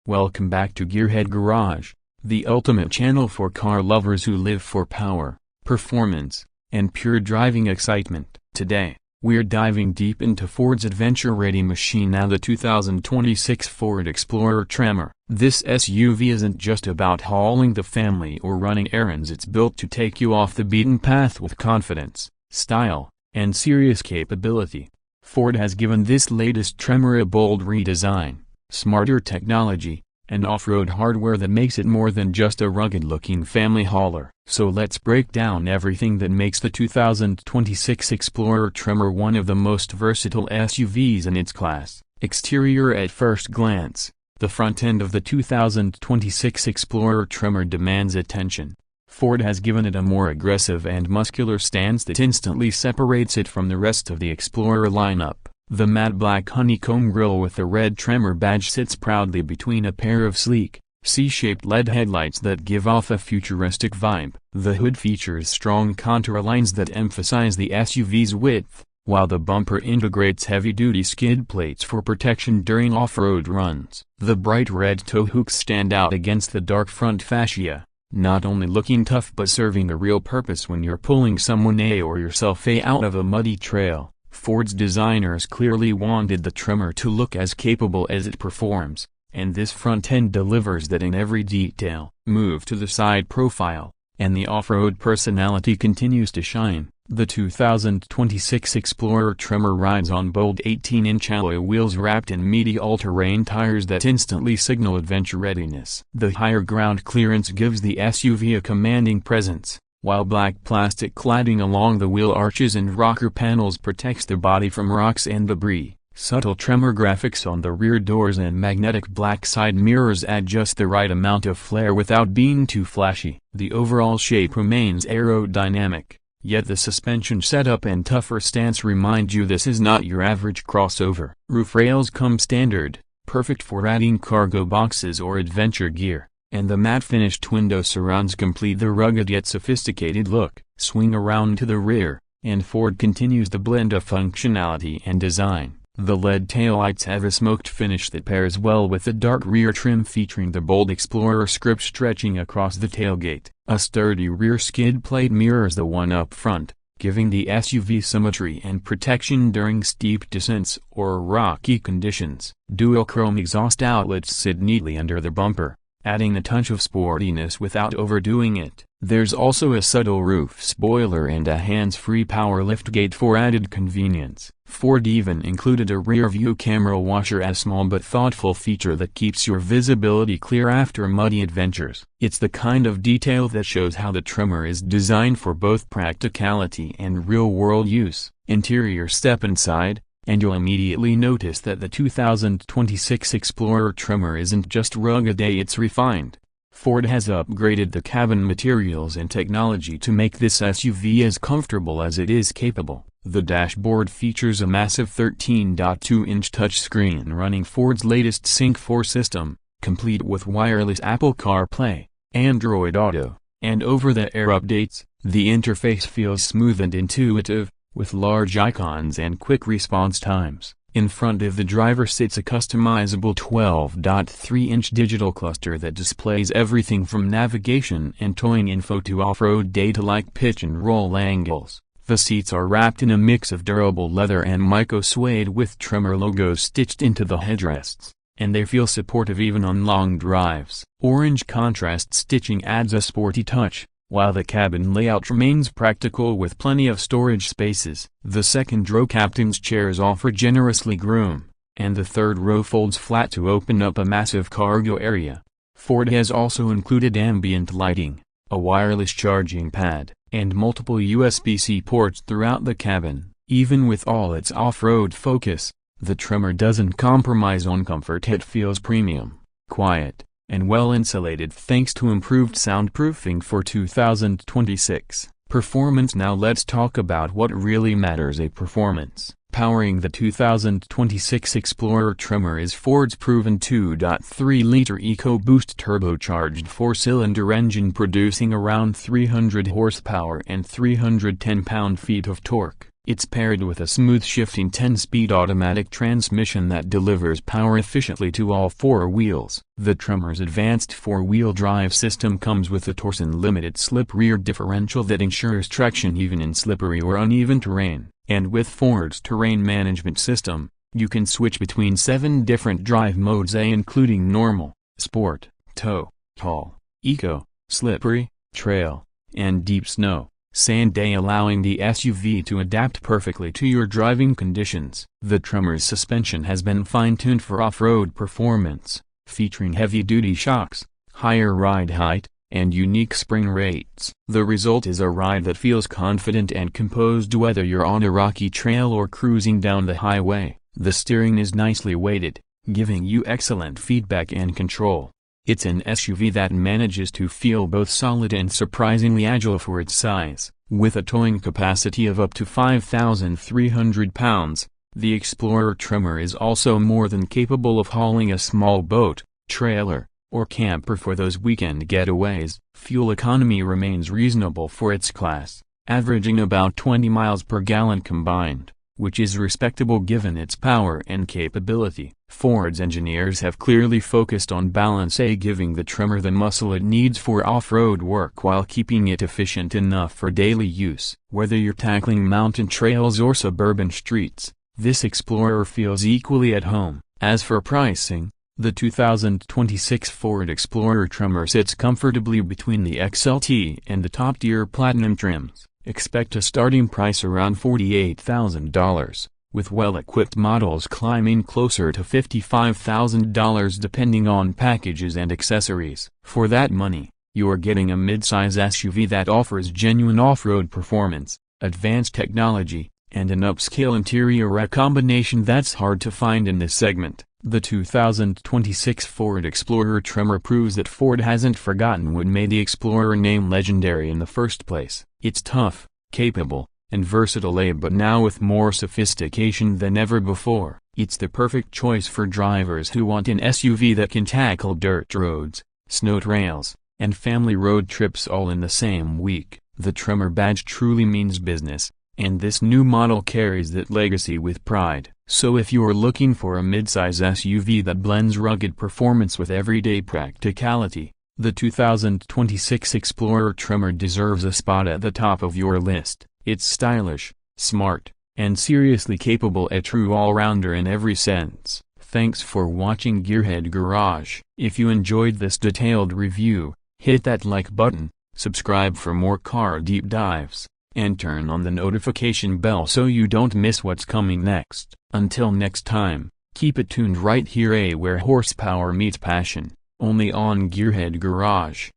Welcome back to Gearhead Garage, the ultimate channel for car lovers who live for power, performance, and pure driving excitement. Today, we're diving deep into Ford's adventure-ready machine, now the 2026 Ford Explorer Tremor. This SUV isn't just about hauling the family or running errands. It's built to take you off the beaten path with confidence, style, and serious capability. Ford has given this latest Tremor a bold redesign, smarter technology, and off-road hardware that makes it more than just a rugged-looking family hauler. So let's break down everything that makes the 2026 Explorer Tremor one of the most versatile SUVs in its class. Exterior. At first glance, the front end of the 2026 Explorer Tremor demands attention. Ford has given it a more aggressive and muscular stance that instantly separates it from the rest of the Explorer lineup. The matte black honeycomb grille with the red Tremor badge sits proudly between a pair of sleek, C-shaped LED headlights that give off a futuristic vibe. The hood features strong contour lines that emphasize the SUV's width, while the bumper integrates heavy-duty skid plates for protection during off-road runs. The bright red tow hooks stand out against the dark front fascia, not only looking tough but serving a real purpose when you're pulling someone or yourself out of a muddy trail. Ford's designers clearly wanted the Tremor to look as capable as it performs, and this front end delivers that in every detail. Move to the side profile, and the off-road personality continues to shine. The 2026 Explorer Tremor rides on bold 18-inch alloy wheels wrapped in meaty all-terrain tires that instantly signal adventure readiness. The higher ground clearance gives the SUV a commanding presence, while black plastic cladding along the wheel arches and rocker panels protects the body from rocks and debris. Subtle Tremor graphics on the rear doors and magnetic black side mirrors add just the right amount of flair without being too flashy. The overall shape remains aerodynamic, yet the suspension setup and tougher stance remind you this is not your average crossover. Roof rails come standard, perfect for adding cargo boxes or adventure gear, and the matte finished window surrounds complete the rugged yet sophisticated look. Swing around to the rear, and Ford continues the blend of functionality and design. The LED taillights have a smoked finish that pairs well with the dark rear trim featuring the bold Explorer script stretching across the tailgate. A sturdy rear skid plate mirrors the one up front, giving the SUV symmetry and protection during steep descents or rocky conditions. Dual chrome exhaust outlets sit neatly under the bumper, adding a touch of sportiness without overdoing it. There's also a subtle roof spoiler and a hands-free power liftgate for added convenience. Ford even included a rear-view camera washer, a small but thoughtful feature that keeps your visibility clear after muddy adventures. It's the kind of detail that shows how the Tremor is designed for both practicality and real-world use. Interior. Step inside, and you'll immediately notice that the 2026 Explorer Tremor isn't just rugged, it's refined. Ford has upgraded the cabin materials and technology to make this SUV as comfortable as it is capable. The dashboard features a massive 13.2-inch touchscreen running Ford's latest Sync 4 system, complete with wireless Apple CarPlay, Android Auto, and over-the-air updates. The interface feels smooth and intuitive, with large icons and quick response times. In front of the driver sits a customizable 12.3-inch digital cluster that displays everything from navigation and towing info to off-road data like pitch and roll angles. The seats are wrapped in a mix of durable leather and mico suede with Tremor logos stitched into the headrests, and they feel supportive even on long drives. Orange contrast stitching adds a sporty touch, while the cabin layout remains practical with plenty of storage spaces. The second row captain's chairs offer generous legroom, and the third row folds flat to open up a massive cargo area. Ford has also included ambient lighting, a wireless charging pad, and multiple USB-C ports throughout the cabin. Even with all its off-road focus, the Tremor doesn't compromise on comfort. It feels premium, quiet, and well-insulated thanks to improved soundproofing for 2026 performance. Now let's talk about what really matters: performance. Powering the 2026 Explorer Tremor is Ford's proven 2.3-liter EcoBoost turbocharged 4-cylinder engine producing around 300 horsepower and 310 pound-feet of torque. It's paired with a smooth shifting 10-speed automatic transmission that delivers power efficiently to all four wheels. The Tremor's advanced four-wheel drive system comes with a Torsen limited slip rear differential that ensures traction even in slippery or uneven terrain. And with Ford's terrain management system, you can switch between 7 different drive modes including normal, sport, tow, haul, eco, slippery, trail, and deep snow, sand day, allowing the SUV to adapt perfectly to your driving conditions. The Tremor's suspension has been fine-tuned for off-road performance, featuring heavy-duty shocks, higher ride height, and unique spring rates. The result is a ride that feels confident and composed whether you're on a rocky trail or cruising down the highway. The steering is nicely weighted, giving you excellent feedback and control. It's an SUV that manages to feel both solid and surprisingly agile for its size. With a towing capacity of up to 5,300 pounds, the Explorer Tremor is also more than capable of hauling a small boat, trailer, or camper for those weekend getaways. Fuel economy remains reasonable for its class, averaging about 20 miles per gallon combined, which is respectable given its power and capability. Ford's engineers have clearly focused on balance, giving the Tremor the muscle it needs for off-road work while keeping it efficient enough for daily use. Whether you're tackling mountain trails or suburban streets, this Explorer feels equally at home. As for pricing, the 2026 Ford Explorer Tremor sits comfortably between the XLT and the top-tier Platinum trims. Expect a starting price around $48,000, with well-equipped models climbing closer to $55,000 depending on packages and accessories. For that money, you're getting a midsize SUV that offers genuine off-road performance, advanced technology, and an upscale interior, a combination that's hard to find in this segment. The 2026 Ford Explorer Tremor proves that Ford hasn't forgotten what made the Explorer name legendary in the first place. It's tough, capable, and versatile, but now with more sophistication than ever before. It's the perfect choice for drivers who want an SUV that can tackle dirt roads, snow trails, and family road trips all in the same week. The Tremor badge truly means business, and this new model carries that legacy with pride. So if you're looking for a midsize SUV that blends rugged performance with everyday practicality, the 2026 Explorer Tremor deserves a spot at the top of your list. It's stylish, smart, and seriously capable, a true all-rounder in every sense. Thanks for watching Gearhead Garage. If you enjoyed this detailed review, hit that like button, subscribe for more car deep dives, and turn on the notification bell so you don't miss what's coming next. Until next time, keep it tuned right here, where horsepower meets passion, only on Gearhead Garage.